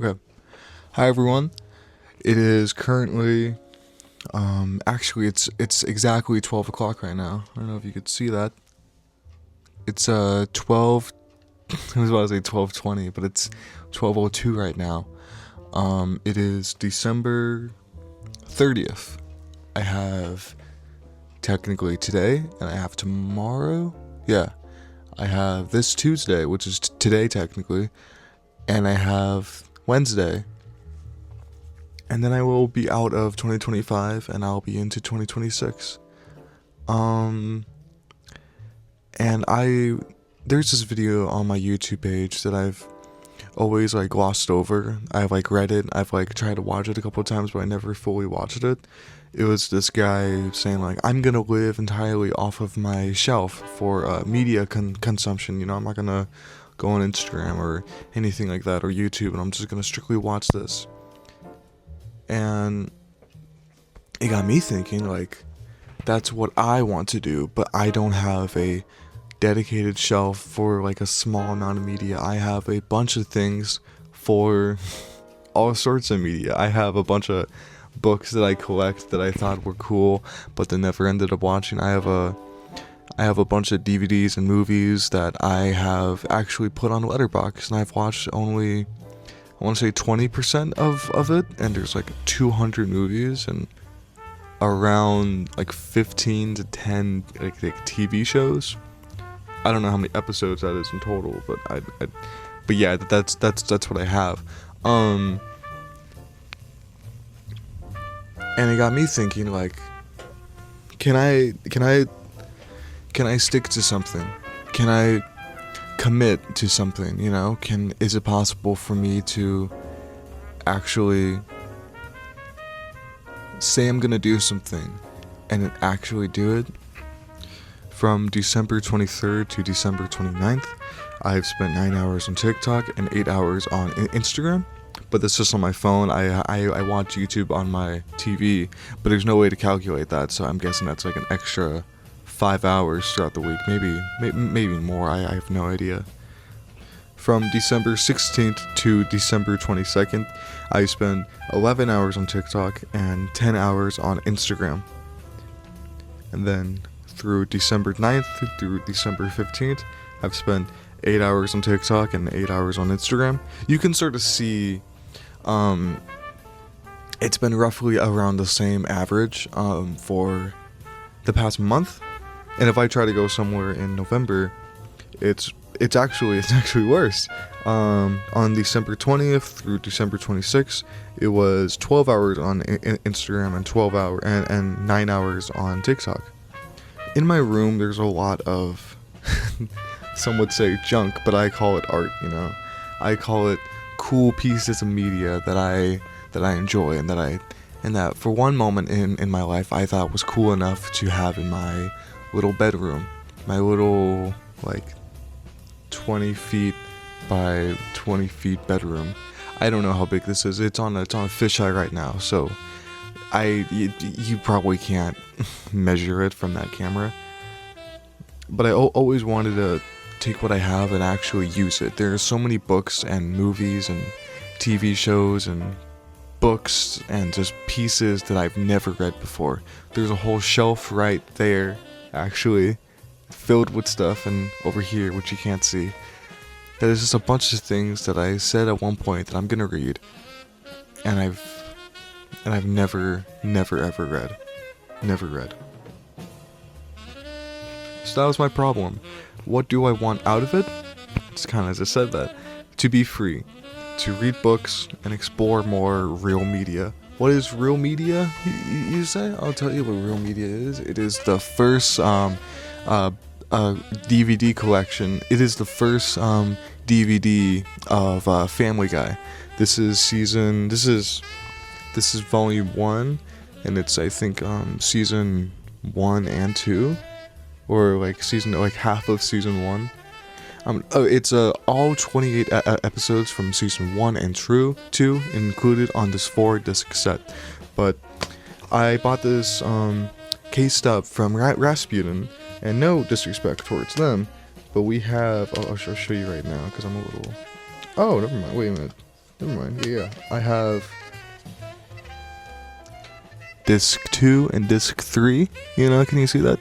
Okay. Hi everyone. It is currently actually it's exactly 12 o'clock right now. I don't know if you could see that. It's 12 I was about to say 12:20, but it's 12:02 right now. It is December 30th. I have technically today and I have tomorrow. Yeah. I have this Tuesday, which is today technically, and I have Wednesday. And then I will be out of 2025 and I'll be into 2026. Um and there's this video on my YouTube page that I've always like glossed over. I've like read it, I've like tried to watch it a couple of times, but I never fully watched it. It was this guy saying like, I'm gonna live entirely off of my shelf for media consumption. I'm not gonna go on Instagram or anything like that or YouTube, and I'm just gonna strictly watch this. And it got me thinking, like, that's what I want to do, but I don't have a dedicated shelf for like a small amount of media. I have a bunch of things for all sorts of media. I have a bunch of books that I collect that I thought were cool, but then never ended up watching. I have a bunch of DVDs and movies that I have actually put on Letterboxd, and I've watched only, I want to say 20% of it, and there's like 200 movies and around like 15 to 10 like TV shows. I don't know how many episodes that is in total, but but yeah, that's what I have. And it got me thinking, like, can I stick to something? Can I commit to something? Is it possible for me to actually say I'm gonna do something and then actually do it? From December 23rd to December 29th, I've spent 9 hours on TikTok and 8 hours on Instagram. But that's just on my phone. I watch YouTube on my TV, but there's no way to calculate that, so I'm guessing that's like an extra 5 hours throughout the week. Maybe more, I have no idea. From December 16th to December 22nd, I spent 11 hours on TikTok and 10 hours on Instagram. And then through December 9th through December 15th, I've spent 8 hours on TikTok and 8 hours on Instagram. You can sort of see it's been roughly around the same average for the past month. And if I try to go somewhere in November, it's actually worse. On December 20th through December 26th, it was 12 hours on Instagram and 12 hours and 9 hours on TikTok. In my room, there's a lot of some would say junk, but I call it art. I call it cool pieces of media that I enjoy and that for one moment in my life I thought was cool enough to have in my little bedroom, my little like 20 feet by 20 feet bedroom. I don't know how big this is. It's on a fisheye right now, so you probably can't measure it from that camera. But I always wanted to take what I have and actually use it. There are so many books and movies and TV shows and books and just pieces that I've never read before. There's a whole shelf right there, actually, filled with stuff, and over here, which you can't see, there's just a bunch of things that I said at one point that I'm gonna read, and I've never ever read. Never read. So that was my problem. What do I want out of it? It's kind of as I said that. To be free. To read books and explore more real media. What is real media, you say? I'll tell you what real media is. It is the first DVD collection. It is the first DVD of Family Guy. This is volume 1, and it's I think season 1 and 2. Or like half of season 1. It's all 28 episodes from season 1 and 2 included on this 4-disc set. But I bought this cased up from Rasputin, and no disrespect towards them, but we have. I'll show you right now because I'm a little. Oh, never mind. Wait a minute. Never mind. Yeah. I have disc 2 and disc 3. You know, can you see that?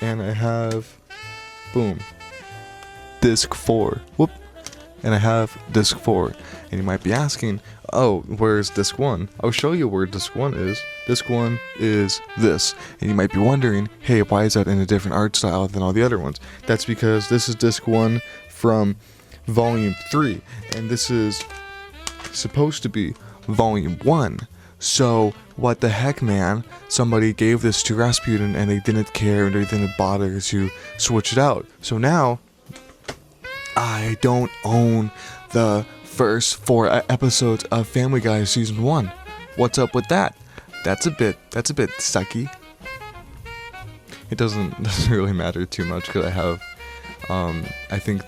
And I have, boom, disc 4. Whoop. And I have disc 4. And you might be asking, oh, where's disc 1? I'll show you where disc 1 is. Disc 1 is this. And you might be wondering, hey, why is that in a different art style than all the other ones? That's because this is disc 1 from volume 3. And this is supposed to be volume 1. So, what the heck, man? Somebody gave this to Rasputin and they didn't care and they didn't bother to switch it out. So now, I don't own the first 4 episodes of Family Guy season 1. What's up with that? That's a bit sucky. It doesn't really matter too much because I have, I think,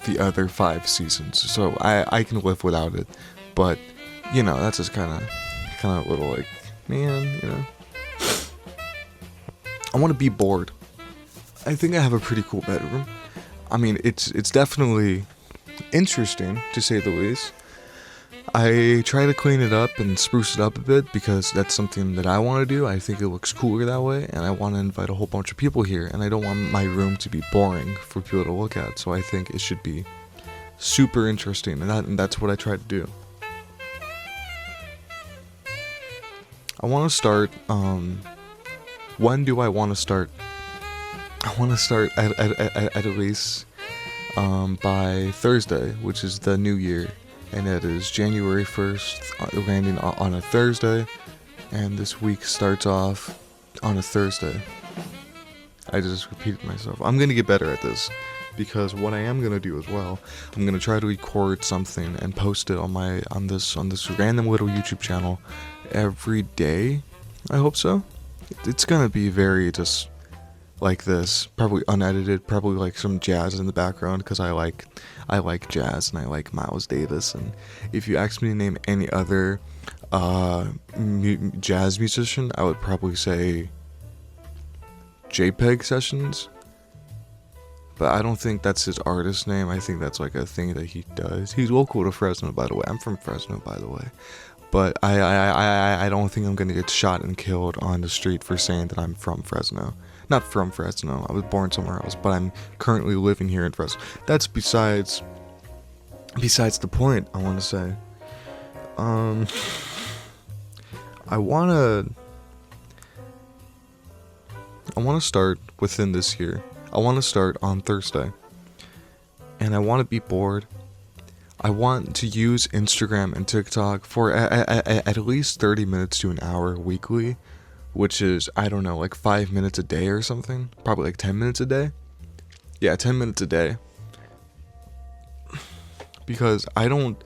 the other 5 seasons, so I can live without it. But you know, that's just kind of a little like, man, you know. I want to be bored. I think I have a pretty cool bedroom. I mean, it's definitely interesting, to say the least. I try to clean it up and spruce it up a bit because that's something that I want to do. I think it looks cooler that way, and I want to invite a whole bunch of people here, and I don't want my room to be boring for people to look at, so I think it should be super interesting, and that's what I try to do. I want to start, when do I want to start? I want to start at least by Thursday, which is the new year, and that is January 1st, landing on a Thursday, and this week starts off on a Thursday. I just repeated myself. I'm going to get better at this, because what I am going to do as well, I'm going to try to record something and post it on this random little YouTube channel every day. I hope so. It's going to be very just like this, probably unedited, probably like some jazz in the background, because I like jazz and I like Miles Davis. And if you ask me to name any other jazz musician, I would probably say JPEG Sessions, but I don't think that's his artist name. I think that's like a thing that he does. He's local to Fresno, by the way. I'm from Fresno, by the way. But I don't think I'm gonna get shot and killed on the street for saying that I'm from Fresno. Not from Fresno. I was born somewhere else, but I'm currently living here in Fresno. That's besides the point. I want to say. I want to start within this year. I want to start on Thursday. And I want to be bored. I want to use Instagram and TikTok for at least 30 minutes to an hour weekly, which is, I don't know, like 5 minutes a day or something. Probably like 10 minutes a day. Yeah, 10 minutes a day. Because I don't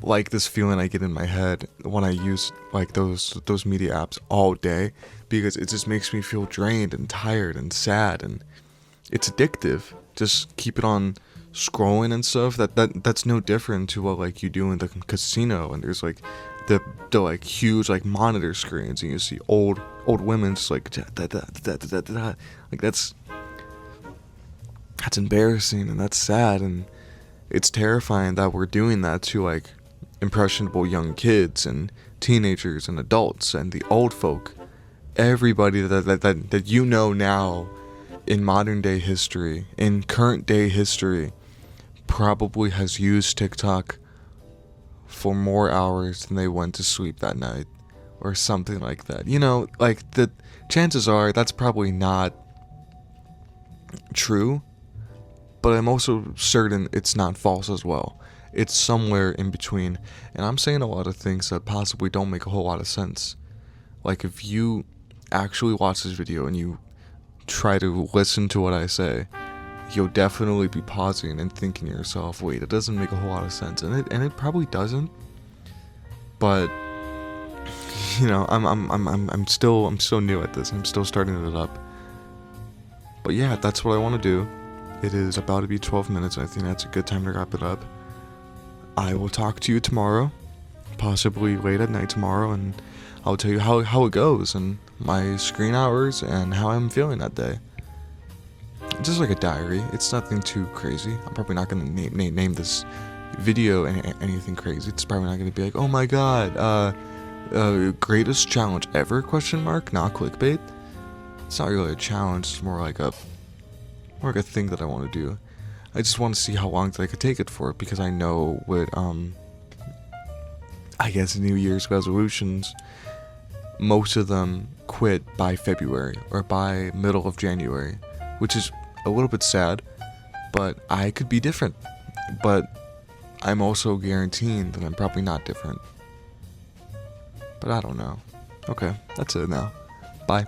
like this feeling I get in my head when I use like those media apps all day, because it just makes me feel drained and tired and sad, and it's addictive. Just keep it on scrolling and stuff. That's no different to what like you do in the casino, and there's like the like huge like monitor screens, and you see old women just like like that's embarrassing, and that's sad, and it's terrifying that we're doing that to like impressionable young kids and teenagers and adults and the old folk. Everybody that you know now in modern day history, in current day history, probably has used TikTok for more hours than they went to sleep that night, or something like that. You know, like the chances are that's probably not true, but I'm also certain it's not false as well. It's somewhere in between, and I'm saying a lot of things that possibly don't make a whole lot of sense. Like if you actually watch this video and you try to listen to what I say, you'll definitely be pausing and thinking to yourself, wait, it doesn't make a whole lot of sense, and it probably doesn't. But you know, I'm still new at this. I'm still starting it up. But yeah, that's what I want to do. It is about to be 12 minutes, and I think that's a good time to wrap it up. I will talk to you tomorrow, possibly late at night tomorrow, and I'll tell you how it goes and my screen hours and how I'm feeling that day. Just like a diary. It's nothing too crazy. I'm probably not going to name this video anything crazy. It's probably not gonna be like, oh my god, greatest challenge ever, question mark, not clickbait. It's not really a challenge, it's more like a thing that I want to do. I just want to see how long I could take it for, because I know with I guess New Year's resolutions, most of them quit by February or by middle of January, which is a little bit sad, but I could be different. But I'm also guaranteeing that I'm probably not different. But I don't know. Okay, that's it now. Bye.